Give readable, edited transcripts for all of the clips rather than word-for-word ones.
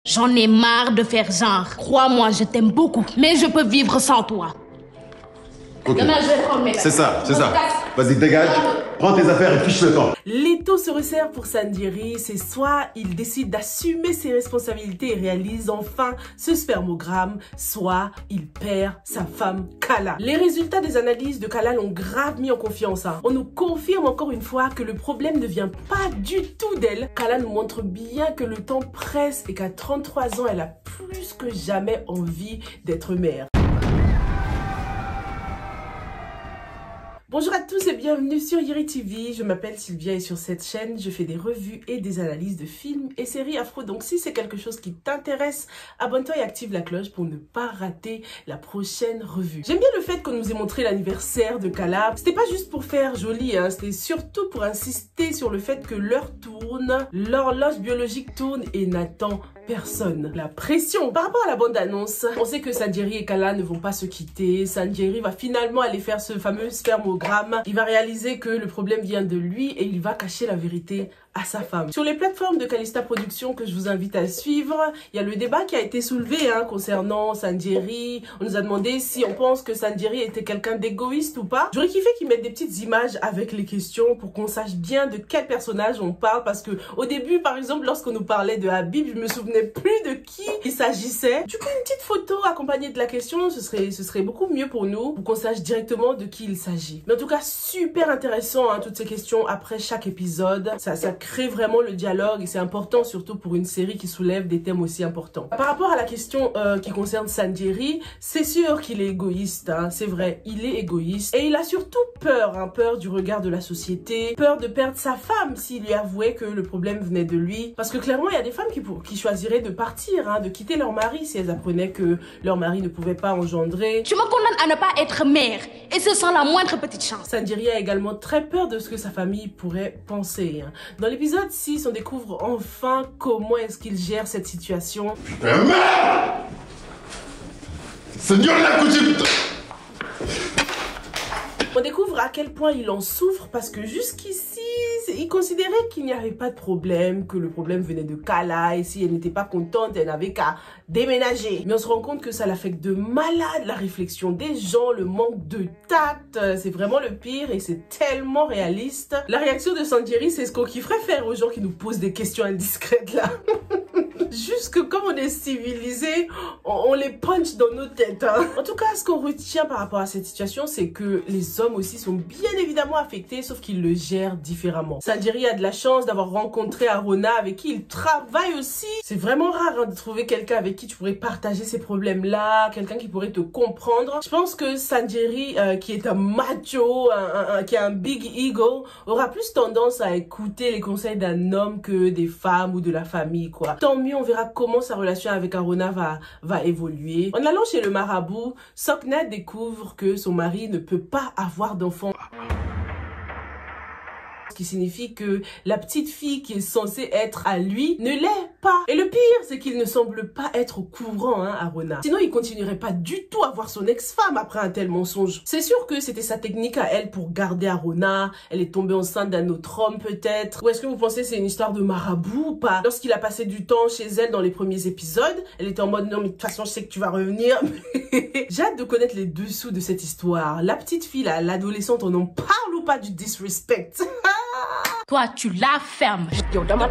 J'en ai marre de faire genre. Crois-moi, je t'aime beaucoup. Mais je peux vivre sans toi. Ok. Demain, je vais prendre mes C'est ça, c'est ça. Vas-y, dégage. Prends tes affaires et fiche le camp. L'étau se resserre pour Sanjiri. C'est soit il décide d'assumer ses responsabilités et réalise enfin ce spermogramme, soit il perd sa femme Kala. Les résultats des analyses de Kala l'ont grave mis en confiance. On nous confirme encore une fois que le problème ne vient pas du tout d'elle. Kala nous montre bien que le temps presse et qu'à 33 ans, elle a plus que jamais envie d'être mère. Bonjour à tous et bienvenue sur Yiri TV, je m'appelle Sylvia et sur cette chaîne, je fais des revues et des analyses de films et séries afro. Donc si c'est quelque chose qui t'intéresse, abonne-toi et active la cloche pour ne pas rater la prochaine revue. J'aime bien le fait qu'on nous ait montré l'anniversaire de Kala. C'était pas juste pour faire joli, c'était surtout pour insister sur le fait que l'heure tourne, l'horloge biologique tourne et n'attend personne. La pression. Par rapport à la bande-annonce, on sait que Sanjiri et Kala ne vont pas se quitter. Sanjiri va finalement aller faire ce fameux spermogramme. Il va réaliser que le problème vient de lui et il va cacher la vérité à sa femme. Sur les plateformes de Calista Productions que je vous invite à suivre, il y a le débat qui a été soulevé concernant Sanjiri. On nous a demandé si on pense que Sanjiri était quelqu'un d'égoïste ou pas. J'aurais kiffé qu'ils mettent des petites images avec les questions pour qu'on sache bien de quel personnage on parle, parce que au début, par exemple, lorsqu'on nous parlait de Habib, je me souvenais plus de qui il s'agissait. Du coup, une petite photo accompagnée de la question, ce serait beaucoup mieux pour nous, pour qu'on sache directement de qui il s'agit. Mais en tout cas, super intéressant, toutes ces questions après chaque épisode. Ça crée vraiment le dialogue et c'est important, surtout pour une série qui soulève des thèmes aussi importants. Par rapport à la question qui concerne Sanjiri, c'est sûr qu'il est égoïste, c'est vrai, il est égoïste. Et il a surtout peur, peur du regard de la société, peur de perdre sa femme s'il lui avouait que le problème venait de lui. Parce que clairement, il y a des femmes qui choisiraient de partir, de quitter leur mari si elles apprenaient que leur mari ne pouvait pas engendrer. Je me condamne à ne pas être mère et ce sans la moindre petite chance. Sanjiri a également très peur de ce que sa famille pourrait penser. Dans l'épisode 6, on découvre enfin comment est-ce qu'il gère cette situation. Putain, merde! Seigneur la coutume! On découvre à quel point il en souffre parce que jusqu'ici, il considérait qu'il n'y avait pas de problème, que le problème venait de Kala et si elle n'était pas contente, elle n'avait qu'à déménager. Mais on se rend compte que ça l'affecte de malade, la réflexion des gens, le manque de tact, c'est vraiment le pire et c'est tellement réaliste. La réaction de Sanjiri, c'est ce qu'on kifferait faire aux gens qui nous posent des questions indiscrètes là. Juste que comme on est civilisé, on les punch dans nos têtes. En tout cas, ce qu'on retient par rapport à cette situation, c'est que les hommes aussi sont bien évidemment affectés, sauf qu'ils le gèrent différemment. Sanjiri a de la chance d'avoir rencontré Arona, avec qui il travaille aussi. C'est vraiment rare de trouver quelqu'un avec qui tu pourrais partager ces problèmes-là, quelqu'un qui pourrait te comprendre. Je pense que Sanjiri, qui est un macho, qui a un big ego, aura plus tendance à écouter les conseils d'un homme que des femmes ou de la famille, quoi. Tant mieux, on verra comment sa relation avec Arona va évoluer. En allant chez le marabout, Sokna découvre que son mari ne peut pas avoir d'enfant. Ce qui signifie que la petite fille qui est censée être à lui ne l'est pas. Et le pire, c'est qu'il ne semble pas être au courant, Arona. Sinon, il continuerait pas du tout à voir son ex-femme après un tel mensonge. C'est sûr que c'était sa technique à elle pour garder Arona. Elle est tombée enceinte d'un autre homme peut-être. Ou est-ce que vous pensez que c'est une histoire de marabout ou pas? Lorsqu'il a passé du temps chez elle dans les premiers épisodes, elle était en mode non mais de toute façon je sais que tu vas revenir. J'ai hâte de connaître les dessous de cette histoire. La petite fille là, l'adolescente, on en parle ou pas du disrespect? Toi, tu la fermes. Non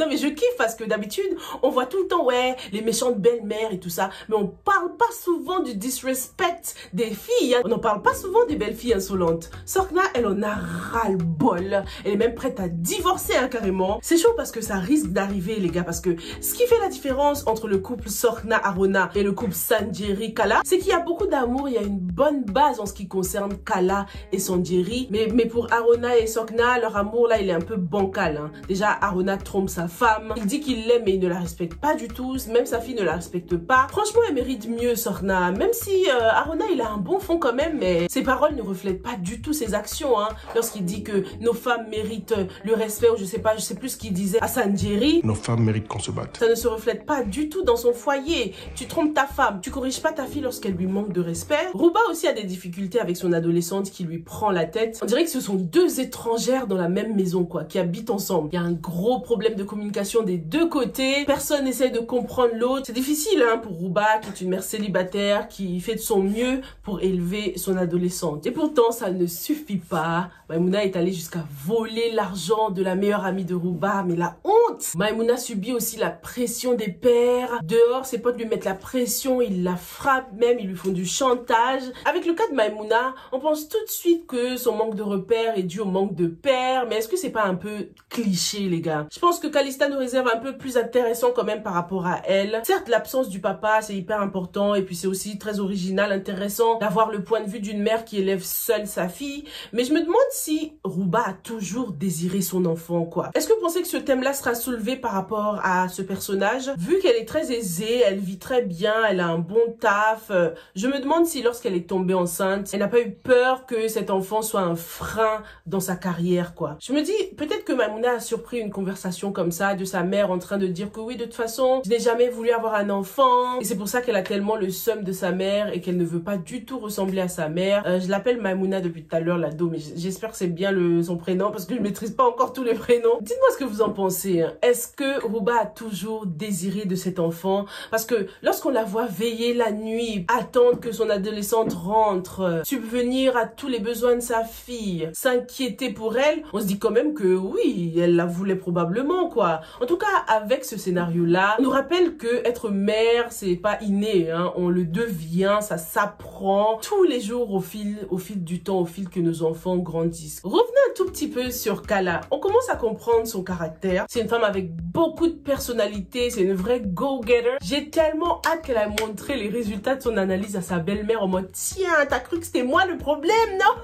mais je kiffe parce que d'habitude, on voit tout le temps, les méchantes belles-mères et tout ça. Mais on parle pas souvent du disrespect des filles. On n'en parle pas souvent des belles filles insolentes. Sokna, elle en a ras-le-bol. Elle est même prête à divorcer carrément. C'est chaud parce que ça risque d'arriver les gars. Parce que ce qui fait la différence entre le couple Sokna-Arona et le couple Sanjiri-Kala, c'est qu'il y a beaucoup d'amour. Il y a une bonne base en ce qui concerne Kala et Sanjiri. Mais pour Arona et Sokna, leur amour là, il est un peu bancal. Déjà, Arona trompe sa femme. Il dit qu'il l'aime mais il ne la respecte pas du tout. Même sa fille ne la respecte pas. Franchement, elle mérite mieux, Sokna. Même si Arona, il a un bon fond quand même, mais ses paroles ne reflètent pas du tout ses actions. Lorsqu'il dit que nos femmes méritent le respect, ou je sais plus ce qu'il disait à Sanjiri. Nos femmes méritent qu'on se batte. Ça ne se reflète pas du tout dans son foyer. Tu trompes ta femme. Tu corriges pas ta fille lorsqu'elle lui manque de respect. Ruba aussi a des difficultés avec son adolescente qui lui prend la tête. On dirait que ce sont deux étrangers étrangères dans la même maison, quoi, qui habitent ensemble. Il y a un gros problème de communication des deux côtés. Personne n'essaie de comprendre l'autre. C'est difficile, hein, pour Rouba, qui est une mère célibataire, qui fait de son mieux pour élever son adolescente. Et pourtant, ça ne suffit pas. Maïmouna est allée jusqu'à voler l'argent de la meilleure amie de Rouba, mais la honte! Maïmouna subit aussi la pression des pères. Dehors, ses potes lui mettent la pression, ils la frappent même, ils lui font du chantage. Avec le cas de Maïmouna, on pense tout de suite que son manque de repères est dû au manque de père, mais est-ce que c'est pas un peu cliché, les gars? Je pense que Calista nous réserve un peu plus intéressant quand même par rapport à elle. Certes, l'absence du papa, c'est hyper important, et puis c'est aussi très original, intéressant d'avoir le point de vue d'une mère qui élève seule sa fille, mais je me demande si Rouba a toujours désiré son enfant, quoi. Est-ce que vous pensez que ce thème-là sera soulevé par rapport à ce personnage? Vu qu'elle est très aisée, elle vit très bien, elle a un bon taf, je me demande si lorsqu'elle est tombée enceinte, elle n'a pas eu peur que cet enfant soit un frein dans sa carrière, quoi. Je me dis, peut-être que Maïmouna a surpris une conversation comme ça de sa mère en train de dire que oui, de toute façon, je n'ai jamais voulu avoir un enfant, et c'est pour ça qu'elle a tellement le seum de sa mère et qu'elle ne veut pas du tout ressembler à sa mère. Je l'appelle Maïmouna depuis tout à l'heure, l'ado, mais j'espère que c'est bien son prénom parce que je maîtrise pas encore tous les prénoms. Dites-moi ce que vous en pensez, hein. Est-ce que Rouba a toujours désiré de cet enfant? Parce que lorsqu'on la voit veiller la nuit, attendre que son adolescente rentre, subvenir à tous les besoins de sa fille, s'inquiéter pour elle, on se dit quand même que oui, elle la voulait probablement, quoi. En tout cas, avec ce scénario-là, on nous rappelle que être mère, c'est pas inné, hein. On le devient, ça s'apprend tous les jours au fil du temps, au fil que nos enfants grandissent. Revenons un tout petit peu sur Kala. On commence à comprendre son caractère. C'est une femme avec beaucoup de personnalité, c'est une vraie go-getter. J'ai tellement hâte qu'elle ait montré les résultats de son analyse à sa belle-mère en mode « Tiens, t'as cru que c'était moi le problème, non ?»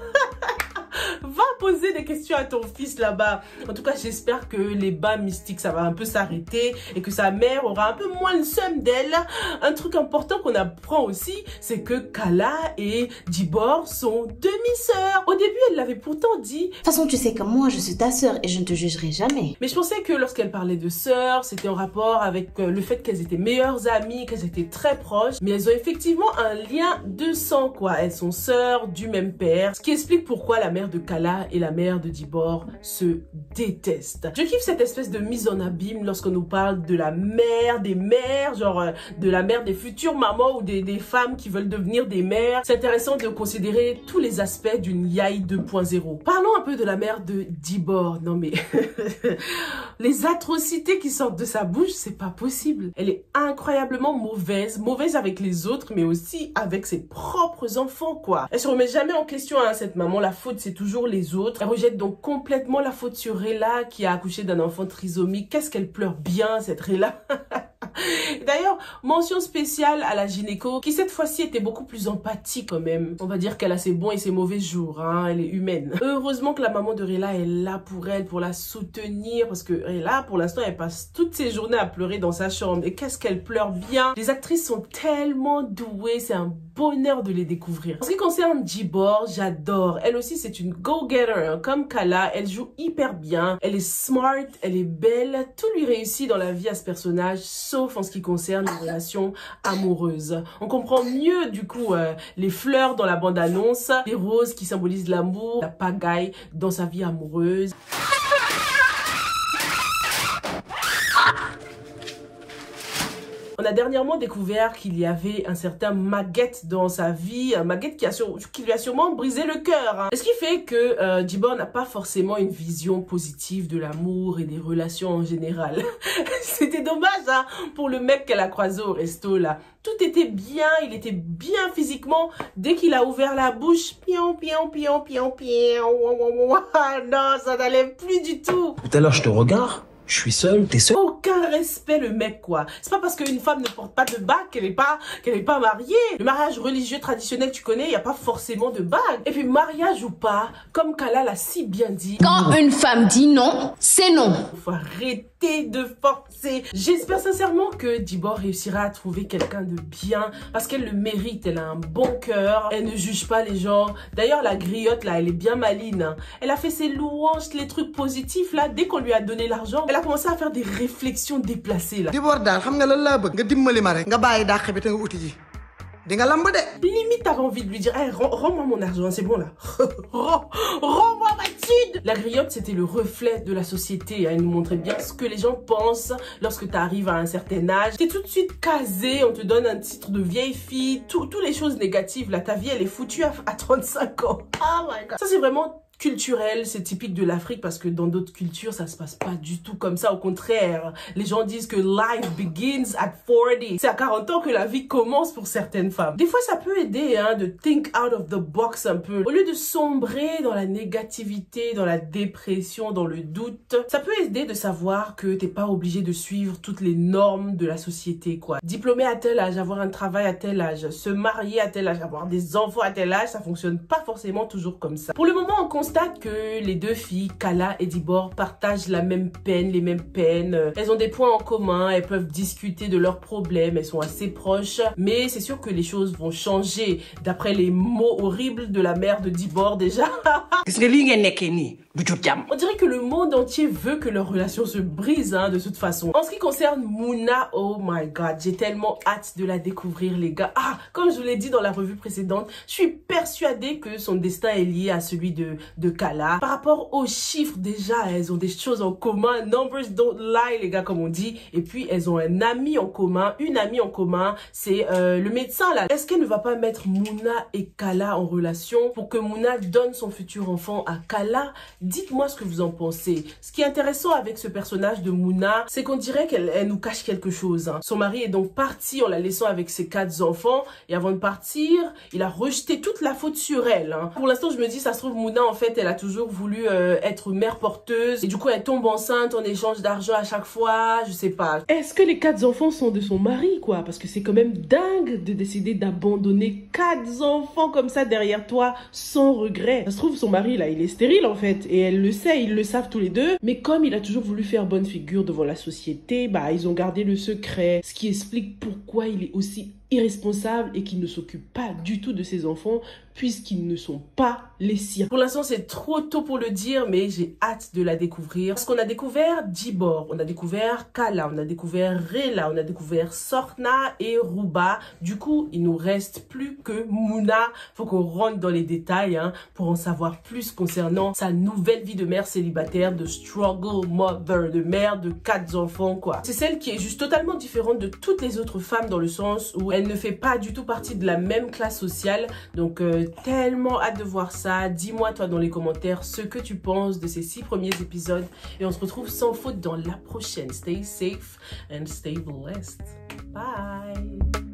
Va poser des questions à ton fils là-bas. En tout cas, j'espère que les bas mystiques, ça va un peu s'arrêter et que sa mère aura un peu moins le seum d'elle. Un truc important qu'on apprend aussi, c'est que Kala et Dibor sont demi-sœurs. Au début, elle l'avait pourtant dit. De toute façon, tu sais que moi, je suis ta sœur et je ne te jugerai jamais. Mais je pensais que lorsqu'elle parlait de sœurs, c'était en rapport avec le fait qu'elles étaient meilleures amies, qu'elles étaient très proches. Mais elles ont effectivement un lien de sang, quoi. Elles sont sœurs du même père. Ce qui explique pourquoi la mère de Kala et la mère de Dibor se détestent. Je kiffe cette espèce de mise en abîme lorsqu'on nous parle de la mère, des mères, genre de la mère des futures mamans ou des femmes qui veulent devenir des mères. C'est intéressant de considérer tous les aspects d'une Yaï 2.0. Parlons un peu de la mère de Dibor. Non mais, les atrocités qui sortent de sa bouche, c'est pas possible. Elle est incroyablement mauvaise, mauvaise avec les autres, mais aussi avec ses propres enfants, quoi. Elle se remet jamais en question, hein, cette maman. La faute, c'est toujours les autres. Elle rejette donc complètement la faute sur Rella qui a accouché d'un enfant trisomique. Qu'est-ce qu'elle pleure bien, cette Rella. D'ailleurs, mention spéciale à la gynéco qui cette fois-ci était beaucoup plus empathique quand même. On va dire qu'elle a ses bons et ses mauvais jours, hein, elle est humaine. Heureusement que la maman de Rella est là pour elle, pour la soutenir, parce que Rella, pour l'instant, elle passe toutes ses journées à pleurer dans sa chambre. Et qu'est-ce qu'elle pleure bien. Les actrices sont tellement douées, c'est un bonheur de les découvrir. En ce qui concerne Dibor, j'adore. Elle aussi, c'est une go-getter, hein. Comme Kala, elle joue hyper bien. Elle est smart, elle est belle. Tout lui réussit dans la vie à ce personnage, sauf en ce qui concerne les relations amoureuses. On comprend mieux, du coup, les fleurs dans la bande-annonce, les roses qui symbolisent l'amour, la pagaille dans sa vie amoureuse. On a dernièrement découvert qu'il y avait un certain Maguette dans sa vie, un Maguette qui lui a sûrement brisé le cœur, hein. Ce qui fait que Dibor n'a pas forcément une vision positive de l'amour et des relations en général. C'était dommage, hein, pour le mec qu'elle a croisé au resto là. Tout était bien, il était bien physiquement. Dès qu'il a ouvert la bouche, pion, pion, pion, pion, pion. Non, ça n'allait plus du tout. Tout à l'heure, je te regarde. Je suis seul, t'es seul. Aucun respect, le mec, quoi. C'est pas parce qu'une femme ne porte pas de bague qu'elle est pas mariée. Le mariage religieux traditionnel, tu connais, il n'y a pas forcément de bague. Et puis, mariage ou pas, comme Kala l'a si bien dit. Quand une femme dit non, c'est non. Faut arrêter de forcer. J'espère sincèrement que Dibor réussira à trouver quelqu'un de bien parce qu'elle le mérite. Elle a un bon cœur. Elle ne juge pas les gens. D'ailleurs, la griotte, là, elle est bien maline, hein. Elle a fait ses louanges, les trucs positifs, là, dès qu'on lui a donné l'argent. Elle a commencé à faire des réflexions déplacées, là. Dibor daal xam nga lan laa bëgg nga dimbali ma rek nga bàyyi dàq bi te nga uti ji Limite, t'avais envie de lui dire, hey, rends-moi mon argent, c'est bon là. Rends-moi ma thune. La griotte, c'était le reflet de la société. Elle nous montrait bien ce que les gens pensent lorsque tu arrives à un certain âge. T'es tout de suite casé, on te donne un titre de vieille fille, toutes les choses négatives. Là, ta vie, elle est foutue à 35 ans. Oh my God. Ça, c'est vraiment culturel, c'est typique de l'Afrique parce que dans d'autres cultures, ça se passe pas du tout comme ça. Au contraire, les gens disent que life begins at 40. C'est à 40 ans que la vie commence pour certaines femmes. Des fois, ça peut aider hein, de think out of the box un peu. Au lieu de sombrer dans la négativité, dans la dépression, dans le doute, ça peut aider de savoir que t'es pas obligé de suivre toutes les normes de la société, quoi. Diplômé à tel âge, avoir un travail à tel âge, se marier à tel âge, avoir des enfants à tel âge, ça fonctionne pas forcément toujours comme ça. Pour le moment, on constate que les deux filles, Kala et Dibor, partagent la même peine, les mêmes peines. Elles ont des points en commun, elles peuvent discuter de leurs problèmes, elles sont assez proches. Mais c'est sûr que les choses vont changer d'après les mots horribles de la mère de Dibor déjà. On dirait que le monde entier veut que leur relation se brise hein, de toute façon. En ce qui concerne Mouna, oh my god, j'ai tellement hâte de la découvrir les gars. Ah, comme je vous l'ai dit dans la revue précédente, je suis persuadée que son destin est lié à celui de Kala. Par rapport aux chiffres déjà, elles ont des choses en commun. Numbers don't lie les gars comme on dit. Et puis elles ont un ami en commun, une amie en commun, c'est le médecin là. Est-ce qu'elle ne va pas mettre Mouna et Kala en relation pour que Mouna donne son futur enfant à Kala? Dites-moi ce que vous en pensez. Ce qui est intéressant avec ce personnage de Mouna, c'est qu'on dirait qu'elle nous cache quelque chose. Hein. Son mari est donc parti en la laissant avec ses 4 enfants. Et avant de partir, il a rejeté toute la faute sur elle. Hein. Pour l'instant, je me dis, ça se trouve, Mouna, en fait, elle a toujours voulu être mère porteuse. Et du coup, elle tombe enceinte en échange d'argent à chaque fois. Je sais pas. Est-ce que les 4 enfants sont de son mari, quoi? Parce que c'est quand même dingue de décider d'abandonner 4 enfants comme ça derrière toi, sans regret. Ça se trouve, son mari, là, il est stérile, en fait. Et elle le sait, ils le savent tous les deux. Mais comme il a toujours voulu faire bonne figure devant la société, bah, ils ont gardé le secret. Ce qui explique pourquoi il est aussi irresponsable et qu'il ne s'occupe pas du tout de ses enfants puisqu'ils ne sont pas les siens. Pour l'instant, c'est trop tôt pour le dire, mais j'ai hâte de la découvrir. Parce qu'on a découvert Dibor, on a découvert Kala, on a découvert Rela, on a découvert Sorna et Ruba. Du coup, il nous reste plus que Mouna. Faut qu'on rentre dans les détails hein, pour en savoir plus concernant sa nouvelle vie de mère célibataire, de struggle mother, de mère de 4 enfants, quoi. C'est celle qui est juste totalement différente de toutes les autres femmes dans le sens où elle ne fait pas du tout partie de la même classe sociale. Donc, tellement hâte de voir ça. Dis-moi, toi, dans les commentaires, ce que tu penses de ces 6 premiers épisodes. Et on se retrouve sans faute dans la prochaine. Stay safe and stay blessed. Bye!